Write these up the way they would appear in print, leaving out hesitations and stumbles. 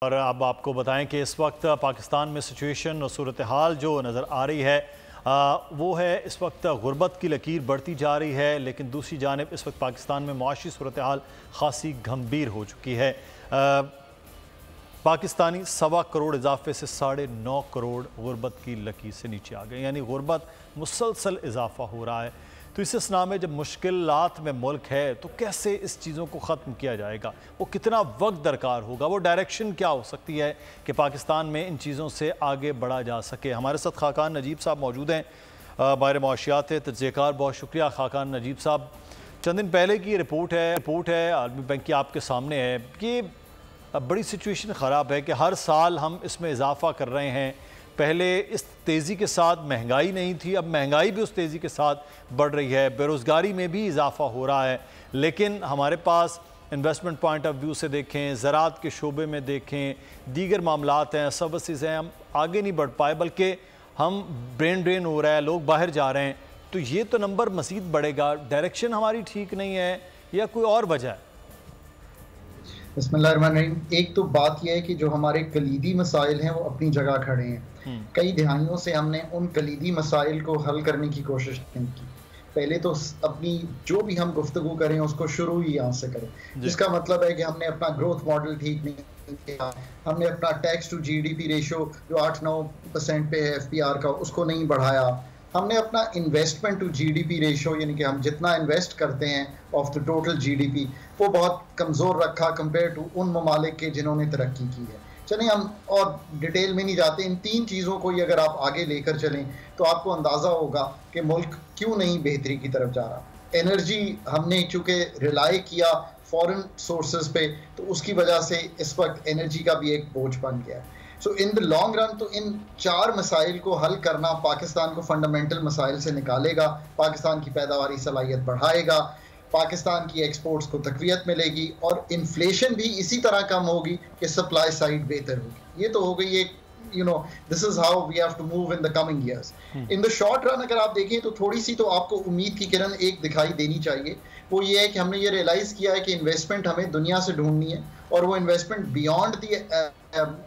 और अब आपको बताएं कि इस वक्त पाकिस्तान में सिचुएशन और सूरत हाल जो नज़र आ रही है वो है इस वक्त गुर्बत की लकीर बढ़ती जा रही है, लेकिन दूसरी जानिब इस वक्त पाकिस्तान में मुआशी सूरत हाल खासी गंभीर हो चुकी है। पाकिस्तानी 1.25 करोड़ इजाफे से 9.5 करोड़ गुर्बत की लकीर से नीचे आ गए, यानी गुर्बत मुसलसल इजाफा हो रहा है। तो इस असना में जब मुश्किलात में मुल्क है तो कैसे इस चीज़ों को ख़त्म किया जाएगा, वो कितना वक्त दरकार होगा, वो डायरेक्शन क्या हो सकती है कि पाकिस्तान में इन चीज़ों से आगे बढ़ा जा सके। हमारे साथ खाकान नजीब साहब मौजूद हैं, माहिर मुआशियात तजज़ियाकार। बहुत शुक्रिया खाकान नजीब साहब। चंद दिन पहले की रिपोर्ट है आलमी बैंक की आपके सामने है कि बड़ी सिचुएशन ख़राब है कि हर साल हम इसमें इजाफा कर रहे हैं। पहले इस तेज़ी के साथ महंगाई नहीं थी, अब महंगाई भी उस तेज़ी के साथ बढ़ रही है, बेरोज़गारी में भी इजाफा हो रहा है। लेकिन हमारे पास इन्वेस्टमेंट पॉइंट ऑफ व्यू से देखें, ज़राअत के शोबे में देखें, दीगर मामलात हैं, सर्विसेज हैं, हम आगे नहीं बढ़ पाए, बल्कि हम ब्रेन ड्रेन हो रहा है, लोग बाहर जा रहे हैं। तो ये तो नंबर मज़ीद बढ़ेगा। डायरेक्शन हमारी ठीक नहीं है या कोई और वजह है? बिस्मिल्लाहिर्रहमानिर्रहीम। एक तो बात यह है कि जो हमारे कलीदी मसाइल हैं वो अपनी जगह खड़े हैं। कई दिहाइयों से हमने उन कलीदी मसाइल को हल करने की कोशिश नहीं की। पहले तो अपनी जो भी हम गुफ्तगू करें उसको शुरू ही यहाँ से करें, जिसका मतलब है कि हमने अपना ग्रोथ मॉडल ठीक नहीं किया, हमने अपना टैक्स टू जीडीपी रेशो जो 8-9% पे है FPR का, उसको नहीं बढ़ाया। हमने अपना इन्वेस्टमेंट टू जीडीपी रेशो, यानी कि हम जितना इन्वेस्ट करते हैं ऑफ द टोटल जीडीपी, वो बहुत कमज़ोर रखा कंपेयर टू उन ममालिक के जिन्होंने तरक्की की है। चलें हम और डिटेल में नहीं जाते, इन 3 चीज़ों को ही अगर आप आगे लेकर चलें तो आपको अंदाज़ा होगा कि मुल्क क्यों नहीं बेहतरी की तरफ जा रहा। एनर्जी हमने चूँकि रिलाई किया फॉरेन सोर्सेज पे, तो उसकी वजह से इस वक्त एनर्जी का भी एक बोझ बन गया है। सो इन द लॉन्ग रन तो इन 4 मसाइल को हल करना पाकिस्तान को फंडामेंटल मसाइल से निकालेगा, पाकिस्तान की पैदावारी सलाहियत बढ़ाएगा, पाकिस्तान की एक्सपोर्ट्स को तक़वियत मिलेगी और इन्फ्लेशन भी इसी तरह कम होगी कि सप्लाई साइड बेहतर होगी। ये तो हो गई एक this is how we have to move in the coming years. In the short run अगर आप देखें तो थोड़ी सी तो आपको उम्मीद की किरण एक दिखाई देनी चाहिए। वो ये है कि हमने ये रियलाइज़ किया है कि इन्वेस्टमेंट हमें दुनिया से ढूंढनी है, और वो इन्वेस्टमेंट बियॉन्ड द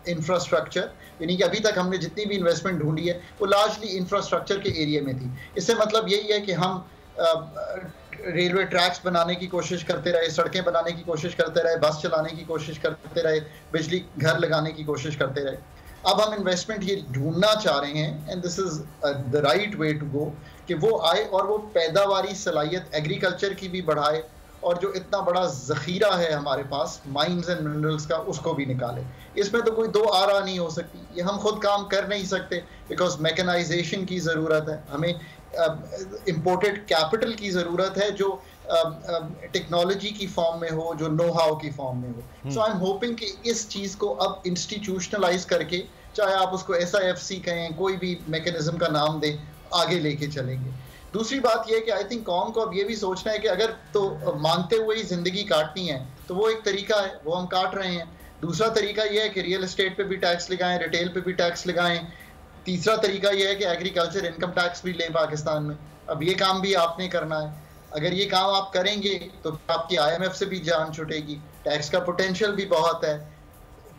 इंफ्रास्ट्रक्चर, यानी कि अभी तक हमने जितनी भी इन्वेस्टमेंट ढूंढी है वो लार्जली इंफ्रास्ट्रक्चर के एरिया में थी। इससे मतलब यही है कि हम रेलवे ट्रैक्स बनाने की कोशिश करते रहे, सड़कें बनाने की कोशिश करते रहे, बस चलाने की कोशिश करते रहे, बिजली घर लगाने की कोशिश करते रहे। अब हम इन्वेस्टमेंट ये ढूंढना चाह रहे हैं, and this is the right way to go, कि वो आए और वो पैदावारी सलाहियत एग्रीकल्चर की भी बढ़ाए, और जो इतना बड़ा ज़ख़ीरा है हमारे पास माइंस एंड मिनरल्स का, उसको भी निकाले। इसमें तो कोई दो आरा नहीं हो सकती। ये हम खुद काम कर नहीं सकते, बिकॉज मैकेनाइजेशन की ज़रूरत है, हमें इम्पोर्टेड कैपिटल की ज़रूरत है जो टेक्नोलॉजी की फॉर्म में हो, जो नो हाउ की फॉर्म में हो। सो आई एम होपिंग कि इस चीज़ को अब इंस्टीट्यूशनलाइज करके, चाहे आप उसको SIFC कहें, कोई भी मैकेनिज्म का नाम दें, आगे लेके चलेंगे। दूसरी बात यह है कि आई थिंक कौम को अब ये भी सोचना है कि अगर तो मांगते हुए ही ज़िंदगी काटनी है तो वो एक तरीका है, वो हम काट रहे हैं। दूसरा तरीका यह है कि रियल एस्टेट पे भी टैक्स लगाएं, रिटेल पे भी टैक्स लगाएं। तीसरा तरीका यह है कि एग्रीकल्चर इनकम टैक्स भी लें पाकिस्तान में। अब ये काम भी आपने करना है। अगर ये काम आप करेंगे तो आपकी IMF से भी जान छुटेगी, टैक्स का पोटेंशियल भी बहुत है।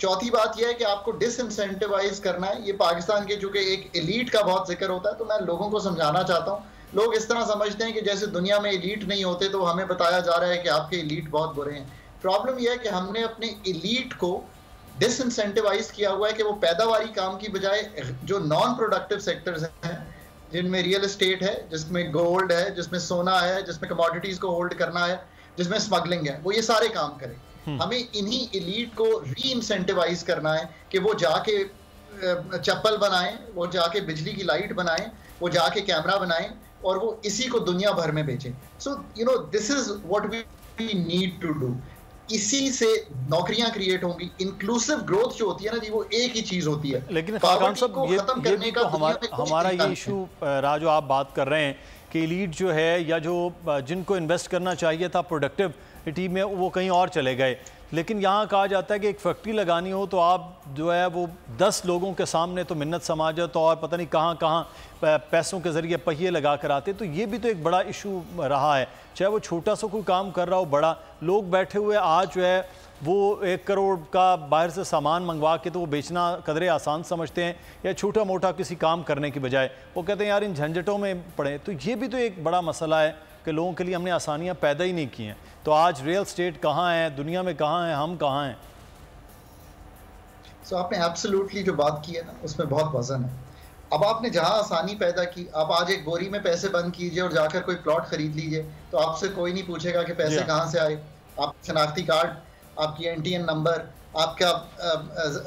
चौथी बात यह है कि आपको डिसइंसेंटिवाइज करना है। ये पाकिस्तान के चूँकि एक एलीट का बहुत जिक्र होता है, तो मैं लोगों को समझाना चाहता हूँ। लोग इस तरह समझते हैं कि जैसे दुनिया में एलीट नहीं होते तो हमें बताया जा रहा है कि आपके एलीट बहुत बुरे हैं। प्रॉब्लम यह है कि हमने अपने एलीट को डिसइंसेंटिवाइज किया हुआ है कि वो पैदावारी काम की बजाय जो नॉन प्रोडक्टिव सेक्टर्स हैं, जिनमें रियल एस्टेट है, जिसमें गोल्ड है, जिसमें सोना है, जिसमें कमोडिटीज को होल्ड करना है, जिसमें स्मगलिंग है, वो ये सारे काम करें। हमें इन्हीं एलीट को री इंसेंटिवाइज करना है कि वो जाके चप्पल बनाएं, वो जाके बिजली की लाइट बनाएं, वो जाके कैमरा बनाएं, और वो इसी को दुनिया भर में बेचें। So this is what we need to do. इसी से नौकरियां क्रिएट होंगी। इंक्लूसिव ग्रोथ जो होती है ना जी, वो एक ही चीज होती है। लेकिन खाकान साहब, ये भी तो हमारा ये इशू रहा जो आप बात कर रहे हैं कि एलीट जो है, या जो जिनको इन्वेस्ट करना चाहिए था प्रोडक्टिविटी में, वो कहीं और चले गए। लेकिन यहाँ कहा जाता है कि एक फैक्ट्री लगानी हो तो आप जो है वो 10 लोगों के सामने तो मिन्नत समाजत और पता नहीं कहाँ कहाँ पैसों के ज़रिए पहिए लगा कर आते। तो ये भी तो एक बड़ा इशू रहा है, चाहे वो छोटा सा कोई काम कर रहा हो बड़ा, लोग बैठे हुए आज जो है वो 1 करोड़ का बाहर से सामान मंगवा के तो वो बेचना कदरे आसान समझते हैं, या छोटा मोटा किसी काम करने की बजाय वो कहते हैं यार इन झंझटों में पड़े। तो ये भी तो एक बड़ा मसला है कि लोगों के लिए हमने आसानियाँ पैदा ही नहीं की हैं। तो आज रियल स्टेट कहाँ है, दुनिया में कहाँ है, हम कहाँ हैं? सो आपने एब्सोल्युटली जो बात की है ना उसमें बहुत वजन है। अब आपने जहाँ आसानी पैदा की, आप आज एक बोरी में पैसे बंद कीजिए और जाकर कोई प्लॉट खरीद लीजिए, तो आपसे कोई नहीं पूछेगा कि पैसे कहाँ से आए। आप शनाख्ती कार्ड, आपकी एनटीएन नंबर, आपका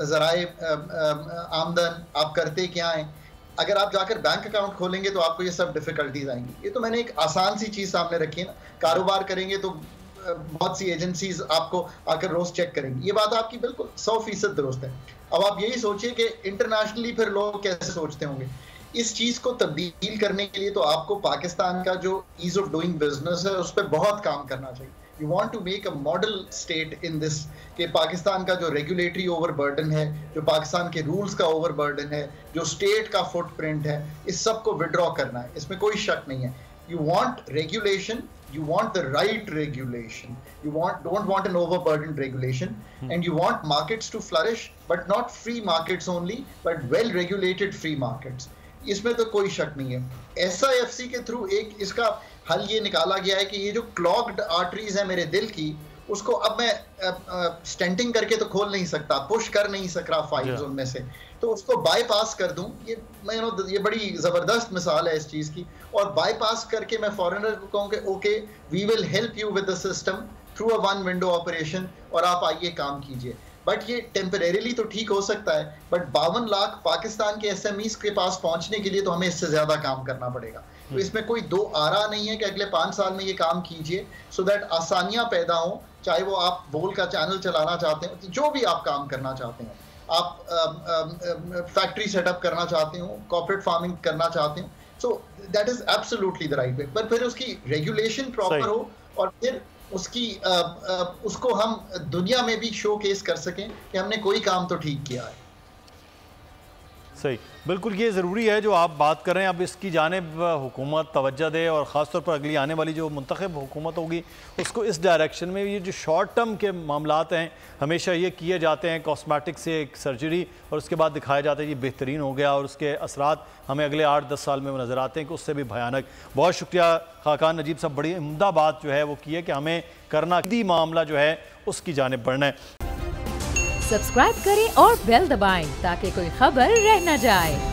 ज़राए आमदन, आप करते क्या हैं। अगर आप जाकर बैंक अकाउंट खोलेंगे तो आपको ये सब डिफिकल्टीज आएंगी। ये तो मैंने एक आसान सी चीज़ सामने रखी है ना। कारोबार करेंगे तो बहुत सी एजेंसीज आपको आकर रोज चेक करेंगी। ये बात आपकी बिल्कुल 100% दुरुस्त है। अब आप यही सोचिए कि इंटरनेशनली फिर लोग कैसे सोचते होंगे। इस चीज को तब्दील करने के लिए तो आपको पाकिस्तान का जो ईज ऑफ डूइंग बिजनेस है उस पर बहुत काम करना चाहिए। You want to make a model state in this, कि पाकिस्तान का जो रेगुलेटरी ओवरबर्डन है, जो पाकिस्तान के रूल्स का ओवरबर्डन है, जो स्टेट का फुटप्रिंट है, इस सब को विड्रॉ करना है, इसमें कोई शक नहीं है। You want regulation, you want the right regulation, don't want an overburdened regulation, and you want markets to flourish, but not free markets only, but well regulated free markets. इसमें तो कोई शक नहीं है। SIFC के थ्रू एक इसका हल ये निकाला गया है कि ये जो क्लॉग्ड आर्टरीज है मेरे दिल की, उसको अब मैं स्टेंटिंग करके तो खोल नहीं सकता, पुश कर नहीं सक रहा फाइल्स उनमें से, तो उसको बाईपास कर दूं। ये बड़ी जबरदस्त मिसाल है इस चीज की। और बाईपास करके मैं फॉरेनर को कहूँ कि okay we will help you with the system through a one window operation, और आप आइए काम कीजिए। बट ये टेम्परेरीली तो ठीक हो सकता है, बट 52 लाख पाकिस्तान के SMEs के पास पहुंचने के लिए तो हमें इससे ज्यादा काम करना पड़ेगा। तो इसमें कोई दो आरा नहीं है कि अगले 5 साल में ये काम कीजिए, सो दैट आसानियां पैदा हों। चाहे वो आप बोल का चैनल चलाना चाहते हो, जो भी आप काम करना चाहते हो, आप फैक्ट्री सेटअप करना चाहते हो, कॉर्पोरेट फार्मिंग करना चाहते हो, so that is absolutely the right वे। पर फिर उसकी रेगुलेशन प्रॉपर हो और फिर उसकी उसको हम दुनिया में भी शो केस कर सकें कि हमने कोई काम तो ठीक किया है। सही, बिल्कुल ये ज़रूरी है जो आप बात कर रहे हैं। अब इसकी जानिब हुकूमत तवज्जो दे और ख़ास तौर पर अगली आने वाली जो मुंतखब हुकूमत होगी उसको इस डायरेक्शन में, ये जो शॉर्ट टर्म के मामलात हैं हमेशा ये किए जाते हैं, कॉस्मेटिक से एक सर्जरी और उसके बाद दिखाया जाता है ये बेहतरीन हो गया, और उसके असरात हमें अगले 8-10 साल में वो नज़र आते हैं कि उससे भी भयानक। बहुत शुक्रिया खाकान नजीब साहब, बड़ी उम्दा बात जो है वो की है कि हमें करना मामला जो है उसकी जानिब बढ़ना है। सब्सक्राइब करें और बेल दबाएं ताकि कोई खबर रह न जाए।